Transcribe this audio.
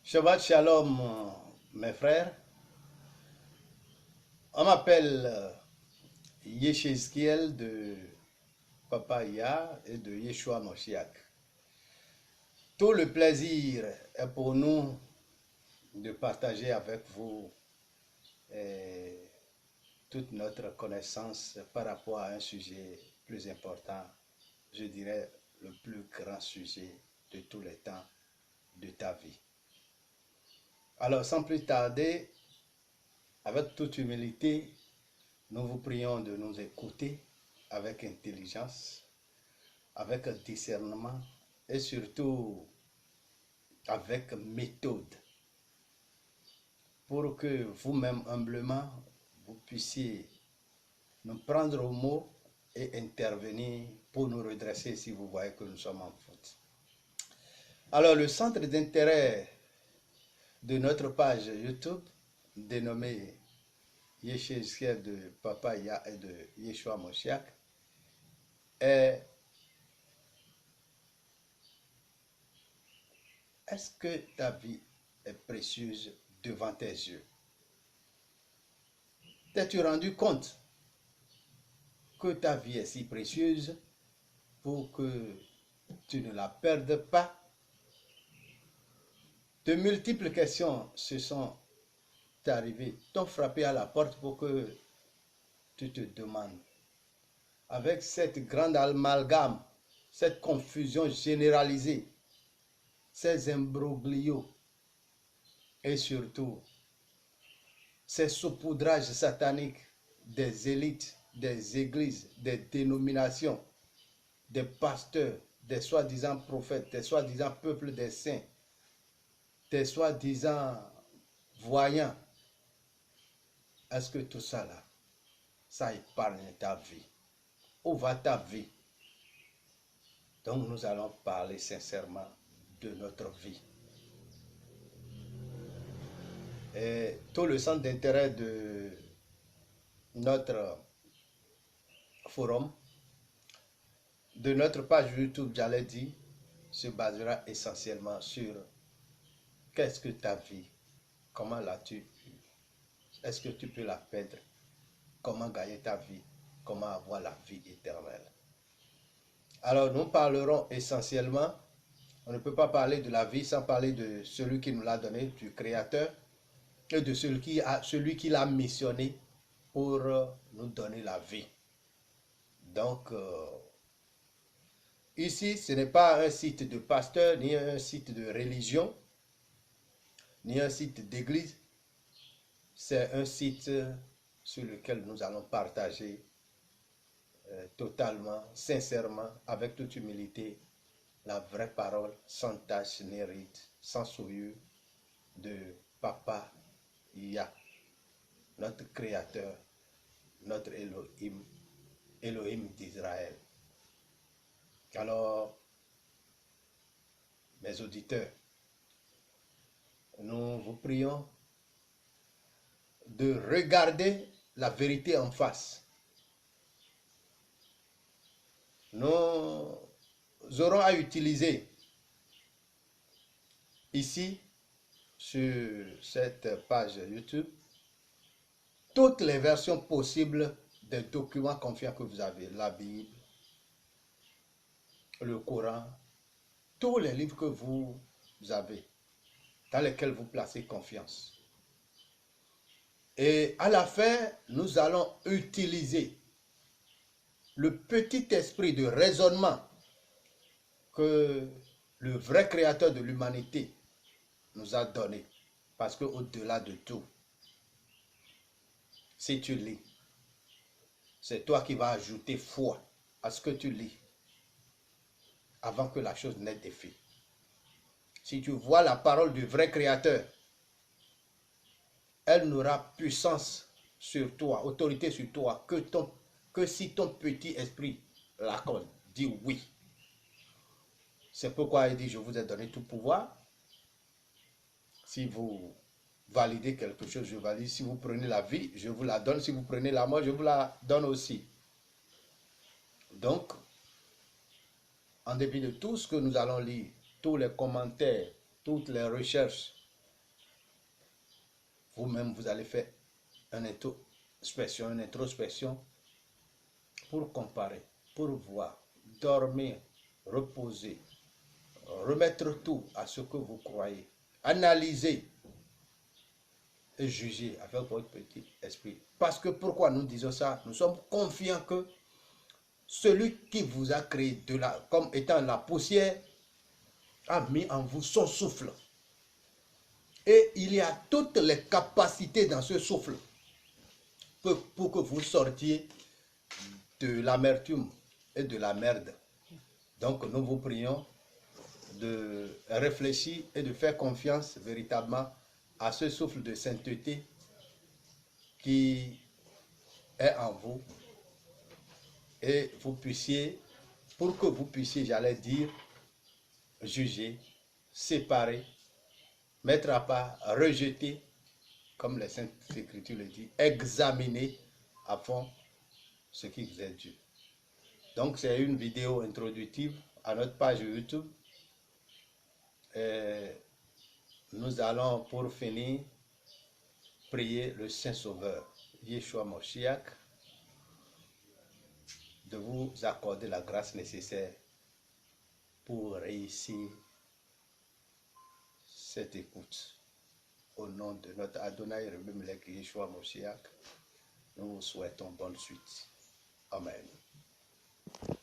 Shabbat Shalom, mes frères. On m'appelle Yeshezkiel de Papa Ya et de Yeshua Moshiach. Tout le plaisir est pour nous de partager avec vous eh, toute notre connaissance par rapport à un sujet plus important, je dirais le plus grand sujet de tous les temps de ta vie. Alors, sans plus tarder, avec toute humilité, nous vous prions de nous écouter avec intelligence, avec discernement et surtout avec méthode pour que vous-même humblement vous puissiez nous prendre au mot et intervenir pour nous redresser si vous voyez que nous sommes en faute. Alors le centre d'intérêt de notre page YouTube dénommée Yeshua de Papa Ya et de Yeshua Moshiach est: est-ce que ta vie est précieuse devant tes yeux? T'es-tu rendu compte que ta vie est si précieuse pour que tu ne la perdes pas? De multiples questions se sont arrivées, t'ont frappé à la porte pour que tu te demandes. Avec cette grande amalgame, cette confusion généralisée, ces imbroglios et surtout ces saupoudrages sataniques des élites, des églises, des dénominations, des pasteurs, des soi-disant prophètes, des soi-disant peuples des saints, des soi-disant voyants. Est-ce que tout ça là, ça épargne ta vie? Où va ta vie? Donc nous allons parler sincèrement de notre vie. Et tout le centre d'intérêt de notre forum, de notre page YouTube, j'allais dire, se basera essentiellement sur qu'est-ce que ta vie, comment l'as-tu eu, est-ce que tu peux la perdre, comment gagner ta vie, comment avoir la vie éternelle. Alors nous parlerons essentiellement, on ne peut pas parler de la vie sans parler de celui qui nous l'a donné, du Créateur, et de celui qui l'a missionné pour nous donner la vie. Donc, ici, ce n'est pas un site de pasteur, ni un site de religion, ni un site d'église. C'est un site sur lequel nous allons partager totalement, sincèrement, avec toute humilité, la vraie parole, sans tache ni ride, sans souillure, de Papa Ya, notre Créateur, notre Elohim, Elohim d'Israël. Alors, mes auditeurs, nous vous prions de regarder la vérité en face. Nous aurons à utiliser ici, sur cette page YouTube, toutes les versions possibles des documents confiants que vous avez. La Bible, le Coran, tous les livres que vous avez, dans lesquels vous placez confiance. Et à la fin, nous allons utiliser le petit esprit de raisonnement que le vrai créateur de l'humanité nous a donné. Parce qu'au-delà de tout, si tu lis, c'est toi qui vas ajouter foi à ce que tu lis avant que la chose n'ait d'effet. Si tu vois la parole du vrai créateur, elle n'aura puissance sur toi, autorité sur toi, que si ton petit esprit l'accorde, dit oui. C'est pourquoi il dit: je vous ai donné tout pouvoir. Si vous validez quelque chose, je valide. Si vous prenez la vie, je vous la donne. Si vous prenez la mort, je vous la donne aussi. Donc, en dépit de tout ce que nous allons lire, tous les commentaires, toutes les recherches, vous-même, vous allez faire une introspection pour comparer, pour voir, dormir, reposer, remettre tout à ce que vous croyez, analyser et juger avec votre petit esprit. Parce que pourquoi nous disons ça? Nous sommes confiants que celui qui vous a créé comme étant la poussière a mis en vous son souffle. Et il y a toutes les capacités dans ce souffle pour que vous sortiez de l'amertume et de la merde. Donc nous vous prions de réfléchir et de faire confiance véritablement à ce souffle de sainteté qui est en vous et vous puissiez, pour que vous puissiez, j'allais dire, juger, séparer, mettre à part, rejeter, comme les Saintes Écritures le disent, examiner à fond ce qui vous est dû. Donc c'est une vidéo introductive à notre page YouTube. Et nous allons pour finir prier le Saint-Sauveur, Yeshua Moshiach, de vous accorder la grâce nécessaire pour réussir cette écoute. Au nom de notre Adonai Rebemelech Yeshua Moshiach, nous vous souhaitons bonne suite. Amen.